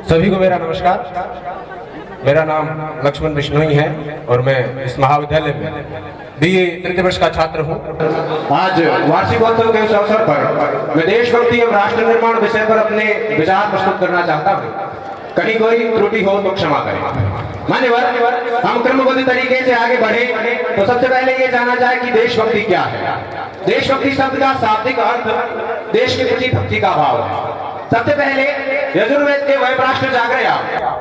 सभी को मेरा नमस्कार। मेरा नाम लक्ष्मण बिश्नोई है और मैं इस महाविद्यालय में बीए तृतीय वर्ष का छात्र हूँ। आज वार्षिकोत्सव के इस अवसर पर मैं देशभक्ति और राष्ट्र निर्माण विषय पर अपने विचार प्रस्तुत करना चाहता हूँ। कहीं कोई त्रुटि हो तो क्षमा करें। मान्यवर, हम क्रमबद्ध तरीके से आगे बढ़े तो सबसे पहले ये जाना जाए कि देशभक्ति क्या है। देशभक्ति शब्द का शाब्दिक अर्थ देश के प्रति भक्ति का भाव है। सबसे पहले यजुर्वेद के वैप्राष्ट्र जागरया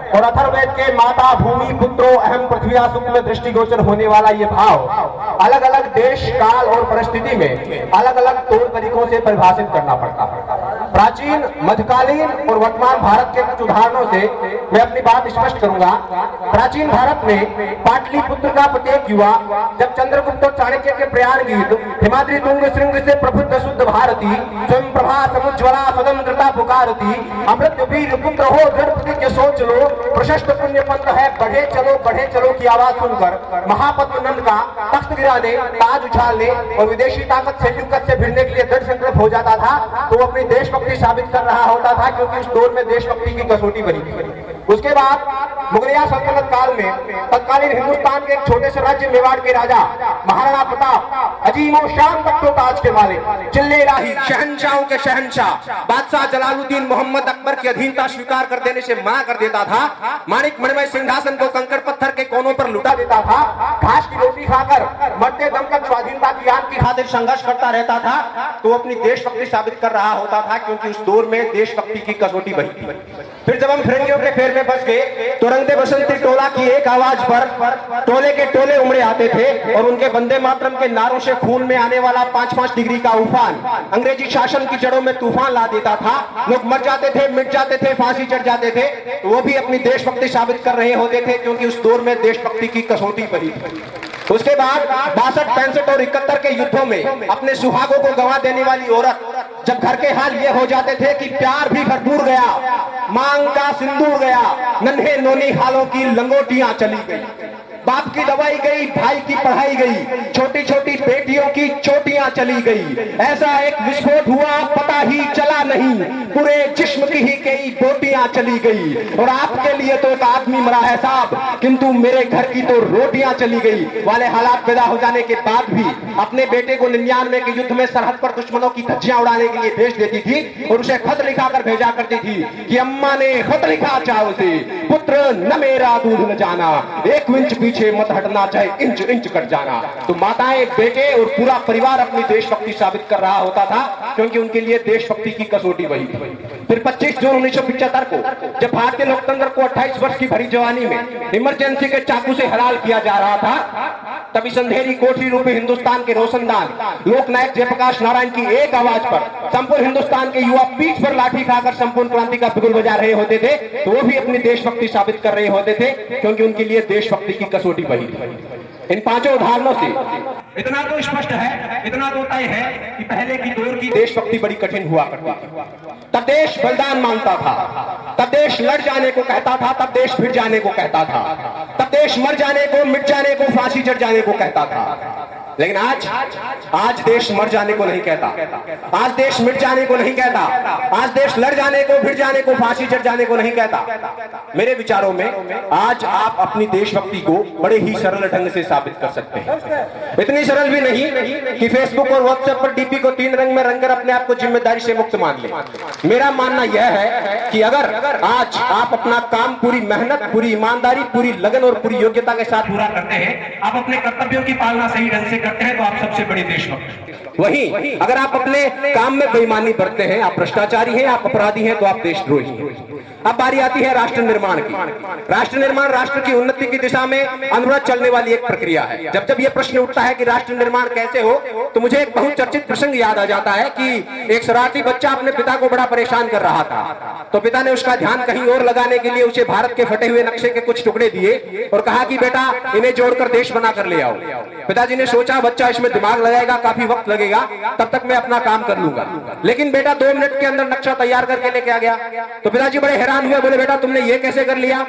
और अथर्ववेद के माता भूमि पुत्रो अहम पृथ्व्या सुख में दृष्टिगोचर होने वाला ये भाव अलग अलग देश काल और परिस्थिति में अलग अलग तौर तरीकों से परिभाषित करना पड़ता है। प्राचीन मध्यकालीन और वर्तमान भारत के कुछ उदाहरणों से मैं अपनी बात स्पष्ट करूंगा। प्राचीन भारत में पाटलिपुत्र का प्रत्येक युवा जब चंद्रगुप्त और चाणक्य के प्रयाण गीत हिमाद्री तुंग श्रृंग से प्रबुद्ध शुद्ध भारती स्वयं प्रभा समुज्ज्वला स्वतंत्रता पुकारती अमृत वीर पुत्र हो दृढ़ प्रतिज्ञ सोच लो प्रशस्त पुण्य पंथ है बढ़े चलो की आवाज सुनकर महापद्म नंद का तख्त गिराने ताज उछालने और विदेशी ताकत से भिड़ने के लिए दृढ़ संकल्प हो जाता था तो वो अपनी देशभक्ति साबित कर रहा होता था, क्योंकि उस दौर में देशभक्ति की कसौटी बनी थी। उसके बाद मुगलिया सल्तनत काल में तत्कालीन हिंदुस्तान के एक छोटे से राज्य मेवाड़ के राजा महाराणा प्रताप अजीमो शान तख्तो ताज के मालिक चिल्ले राही शहंशाहों के शहंशाह बादशाह जलालुद्दीन मोहम्मद अकबर की अधीनता स्वीकार कर देने से मना कर देता था। माणिक मणिमय सिंहासन को कंकड़ पत्थर के कोनों पर लुटा देता था। घास की रोटी खाकर मरते दम तक स्वाधीनता की आन की खातिर संघर्ष करता रहता था तो अपनी देशभक्ति साबित कर रहा होता था, क्योंकि उस दौर में देशभक्ति की कसौटी बनी थी। फिर जब हम फिरंगियों के फेर में फंस गए तो रंगदे बसंती टोला की एक आवाज पर टोले के टोले उमड़े आते थे और उनके वंदे मातरम के नारों से खून में आने वाला 5-5 डिग्री का उफान अंग्रेजी शासन की जड़ों में तूफान ला देता था। लोग मर जाते थे, मिट जाते थे, फांसी चढ़ जाते थे तो वो भी अपनी देशभक्ति साबित कर रहे होते थे, क्योंकि उस दौर में देशभक्ति की कसौटी बनी थी। उसके बाद 62, 65 और 71 के युद्धों में अपने सुहागों को गंवा देने वाली औरत जब घर के हाल ये हो जाते थे कि प्यार भी भरपूर गया, मांग का सिंदूर गया, नन्हे नोनी हालों की लंगोटियां चली गई, बाप की दवाई गई, भाई की पढ़ाई गई, छोटी छोटी बेटियों की चोटियां चली गई। ऐसा एक विस्फोट हुआ पता ही चला नहीं, पूरे जिस्म की ही कई बोटियां चली गई। और आपके लिए तो एक आदमी मरा है साहब, किंतु मेरे घर की तो रोटियां चली गई वाले हालात पैदा हो जाने के बाद भी अपने बेटे को 99 के युद्ध में सरहद पर दुश्मनों की धज्जियां उड़ाने के लिए भेज देती थी और उसे खत लिखा कर भेजा करती थी कि अम्मा ने खत लिखा चाहो से पुत्र न मेरा दूध न जाना, 1 इंच पीछे मत हटना चाहे इंच इंच कट जाना। तो माताएं, बेटे और पूरा परिवार अपनी देशभक्ति साबित कर रहा होता था, क्योंकि उनके लिए देशभक्ति की कसौटी वही थी। फिर 25 जून 1975 को जब भारतीय लोकतंत्र को 28 वर्ष की भरी जवानी में इमरजेंसी के चाकू से हलाल किया जा रहा था, तभी अंधेरी कोठरी रूपी हिंदुस्तान के रोशनदान लोकनायक जयप्रकाश नारायण की एक आवाज पर संपूर्ण हिंदुस्तान के युवा पीठ पर लाठी खाकर संपूर्ण क्रांति का बिगुल बजा रहे होते थे तो वो भी अपनी देशभक्ति साबित कर रहे होते थे, क्योंकि उनके लिए देशभक्ति की कसौटी वही थी। इन 5 उदाहरणों से इतना तो स्पष्ट है, इतना तो तय है कि पहले की दौर की देशभक्ति बड़ी कठिन हुआ करती थी। तब देश बलिदान मांगता था, तब देश लड़ जाने को कहता था, तब देश भिड़ जाने को कहता था, तब देश मर जाने को, मिट जाने को, फांसी चढ़ जाने को कहता था। लेकिन आज देश मर जाने को नहीं कहता, आज देश मिट जाने को नहीं कहता, आज देश लड़ जाने को, भिड़ जाने को, फांसी चढ़ जाने को नहीं कहता। मेरे विचारों में आज आप अपनी देशभक्ति को बड़े ही सरल ढंग से साबित कर सकते हैं। इतनी सरल भी नहीं कि फेसबुक और व्हाट्सएप पर डीपी को 3 रंग में रंगकर अपने आप को जिम्मेदारी से मुक्त मान ले। मेरा मानना यह है कि अगर आज आप अपना काम पूरी मेहनत, पूरी ईमानदारी, पूरी लगन और पूरी योग्यता के साथ पूरा करते हैं, आप अपने कर्तव्यों की पालना सही ढंग से करते हैं, तो आप सबसे बड़ी देशभक्त। वहीं अगर आप अपने काम में बेईमानी बरतते हैं, आप भ्रष्टाचारी हैं, आप अपराधी हैं, तो आप देशद्रोही हैं। अब बारी आती है राष्ट्र निर्माण की। राष्ट्र निर्माण राष्ट्र की उन्नति की दिशा में अनवरत चलने वाली एक प्रक्रिया है। जब जब यह प्रश्न उठता है कि राष्ट्र निर्माण कैसे हो, तो मुझे एक बहुत चर्चित प्रसंग याद आ जाता है कि एक शरारती बच्चा अपने पिता को बड़ा परेशान कर रहा था, तो पिता ने उसका ध्यान कहीं और लगाने के लिए उसे भारत के फटे हुए नक्शे के कुछ टुकड़े दिए और कहा कि बेटा इन्हें जोड़कर देश बना कर ले आओ। पिताजी ने सोचा छोटा बच्चा इसमें दिमाग लगाएगा, काफी वक्त लगेगा, तब तक मैं अपना काम कर लूंगा। लेकिन बेटा 2 मिनट के अंदर नक्शा तैयार करके लेके आ गया। तो पिताजी बड़े हैरान हुए, बोले बेटा तुमने ये कैसे कर लिया?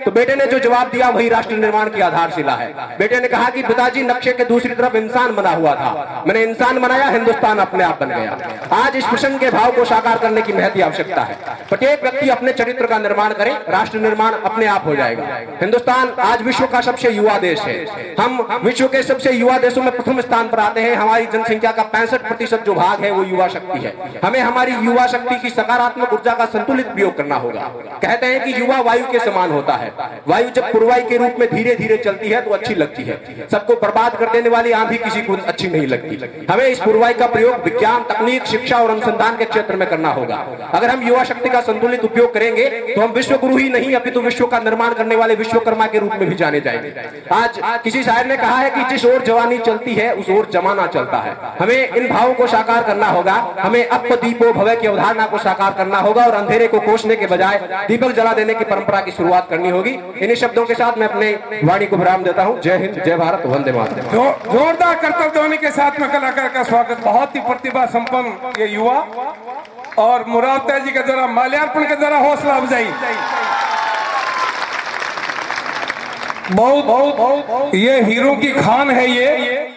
तो बेटे ने जो जवाब दिया वही राष्ट्र निर्माण की आधारशिला है। बेटे ने कहा कि पिताजी नक्शे के दूसरी तरफ इंसान बना हुआ था, मैंने इंसान बनाया, हिंदुस्तान अपने आप बन गया। आज इस प्रसंग के भाव को साकार करने की महती आवश्यकता है। प्रत्येक व्यक्ति अपने चरित्र का निर्माण करे, राष्ट्र निर्माण अपने आप हो जाएगा। हिंदुस्तान आज विश्व का सबसे युवा देश है। हम विश्व के सबसे युवा देशों में प्रथम स्थान पर आते हैं। हमारी जनसंख्या का 65% जो भाग है वो युवा शक्ति है। हमें हमारी युवा शक्ति की सकारात्मक ऊर्जा का संतुलित उपयोग करना होगा। कहते हैं कि युवा वायु के समान होता है। वायु जब पुरवाई के रूप में धीरे धीरे चलती है तो अच्छी लगती है, सबको बर्बाद कर देने वाली आंधी किसी को अच्छी नहीं लगती। हमें इस पुरवाई का प्रयोग विज्ञान, तकनीक, शिक्षा और अनुसंधान के क्षेत्र में करना होगा। अगर हम युवा शक्ति का संतुलित उपयोग करेंगे तो हम विश्व गुरु ही नहीं अपितु विश्व का निर्माण करने वाले विश्वकर्मा के रूप में भी जाने जाएंगे। आज किसी शायर ने कहा है कि जिस ओर जवानी चलती है उस ओर जमाना चलता है। हमें इन भावों को साकार करना होगा। हमें अप दीपो भव की अवधारणा को साकार करना होगा और अंधेरे को कोसने के बजाय दीपक जला देने की परंपरा की शुरुआत करनी होगी। इन्हीं शब्दों के साथ मैं अपने वाणी को विराम देता हूं। जय हिंद, जय भारत, वंदे मातरम। जोरदार कर्तव्य ध्वनि के साथ में कलाकार का स्वागत। बहुत ही प्रतिभा संपन्न ये युवा, और मुराद जी के द्वारा माल्यार्पण के द्वारा हौसला अफजाई। बहुत ये हीरो की खान है ये।